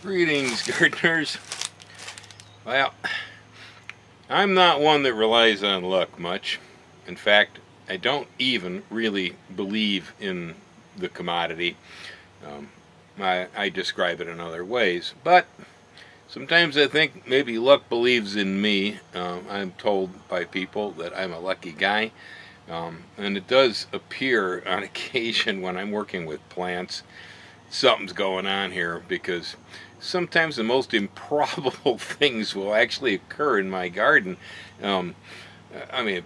Greetings, gardeners. Well, I'm not one that relies on luck much. In fact, I don't even really believe in the commodity. I describe it in other ways, but sometimes I think maybe luck believes in me. I'm told by people that I'm a lucky guy, and it does appear on occasion when I'm working with plants something's going on here, because sometimes the most improbable things will actually occur in my garden. Um, I mean,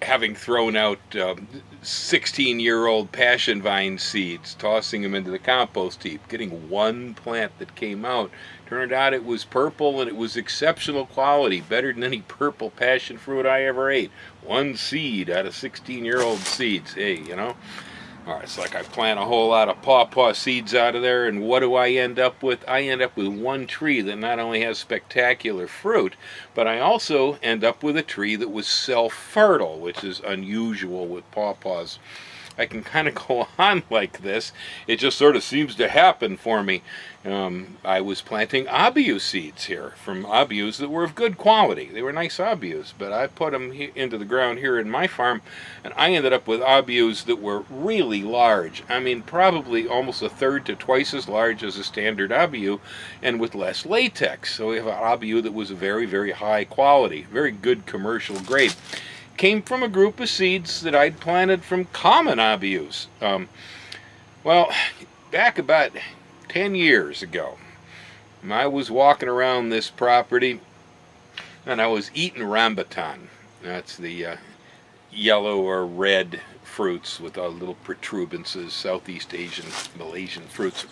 having thrown out 16-year-old passion vine seeds, tossing them into the compost heap, getting one plant that came out. Turned out it was purple, and it was exceptional quality, better than any purple passion fruit I ever ate. One seed out of 16-year-old seeds. Hey, you know. All right, it's like I plant a whole lot of pawpaw seeds out of there, and what do I end up with? I end up with one tree that not only has spectacular fruit, but I also end up with a tree that was self-fertile, which is unusual with pawpaws. I can kind of go on like this. It just sort of seems to happen for me. I was planting abiu seeds here from abius that were of good quality. They were nice abius, but I put them into the ground here in my farm, and I ended up with abius that were really large. I mean, probably almost a third to twice as large as a standard abiu, and with less latex. So we have an abiu that was very, very high quality, very good commercial grade. Came from a group of seeds that I'd planted from common abius. Well, back about 10 years ago, I was walking around this property and I was eating rambutan. That's the yellow or red fruits with little protuberances, Southeast Asian, Malaysian fruits.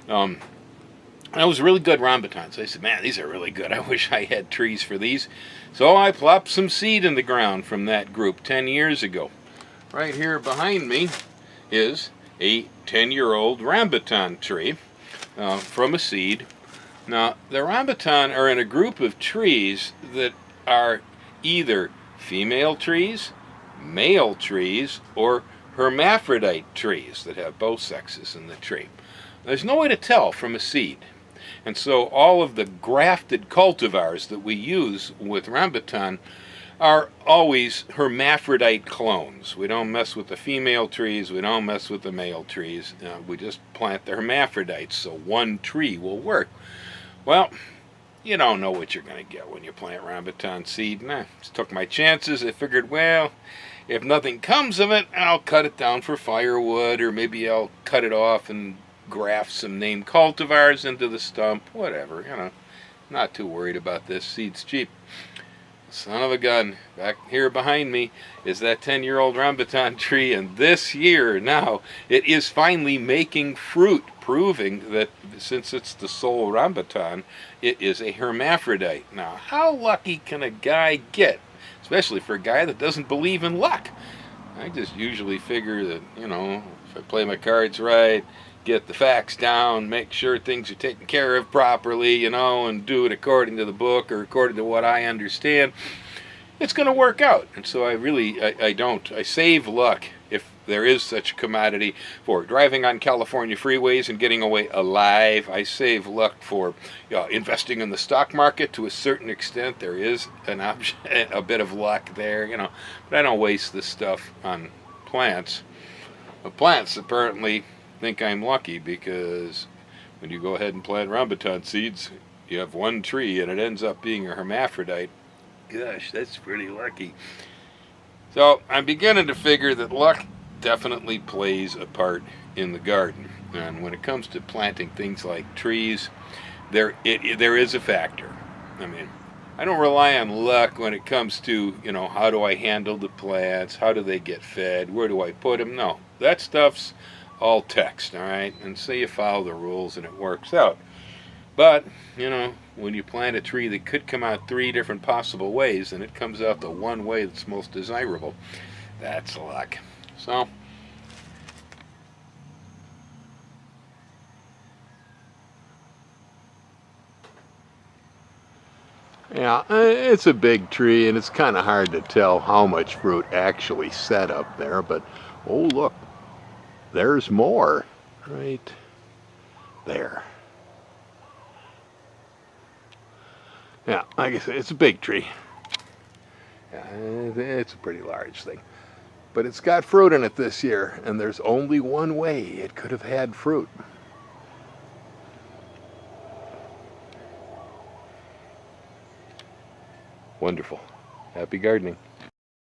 And it was really good rambutans. I said, man, these are really good. I wish I had trees for these. So I plopped some seed in the ground from that group 10 years ago. Right here behind me is a 10-year-old rambutan tree from a seed. Now, the rambutan are in a group of trees that are either female trees, male trees, or hermaphrodite trees that have both sexes in the tree. There's no way to tell from a seed. And so all of the grafted cultivars that we use with rambutan are always hermaphrodite clones. We don't mess with the female trees, we don't mess with the male trees. We just plant the hermaphrodites, so one tree will work. Well, you don't know what you're going to get when you plant rambutan seed. And I just took my chances. I figured, well, if nothing comes of it, I'll cut it down for firewood, or maybe I'll cut it off and graft some named cultivars into the stump, whatever, you know. Not too worried about this. Seed's cheap. Son of a gun, back here behind me is that 10-year-old rambutan tree, and this year now it is finally making fruit, proving that since it's the sole rambutan, it is a hermaphrodite. Now, how lucky can a guy get, especially for a guy that doesn't believe in luck? I just usually figure that, you know, if I play my cards right, get the facts down, make sure things are taken care of properly, you know, and do it according to the book or according to what I understand, it's going to work out. And so I save luck, if there is such a commodity, for driving on California freeways and getting away alive. I save luck for investing in the stock market to a certain extent. There is a bit of luck there, you know, but I don't waste this stuff on plants. But plants apparently think I'm lucky, because when you go ahead and plant rambutan seeds, you have one tree and it ends up being a hermaphrodite. Gosh, that's pretty lucky. So I'm beginning to figure that luck definitely plays a part in the garden. And when it comes to planting things like trees, there is a factor. I mean, I don't rely on luck when it comes to, you know, how do I handle the plants, how do they get fed, where do I put them? No, that stuff's all text, all right? And so you follow the rules and it works out. But, you know, when you plant a tree that could come out 3 different possible ways, and it comes out the one way that's most desirable, that's luck. So, yeah, it's a big tree, and it's kind of hard to tell how much fruit actually set up there, but, oh, look. There's more right there. Yeah, like I said, it's a big tree. Yeah, it's a pretty large thing. But it's got fruit in it this year, and there's only one way it could have had fruit. Wonderful. Happy gardening.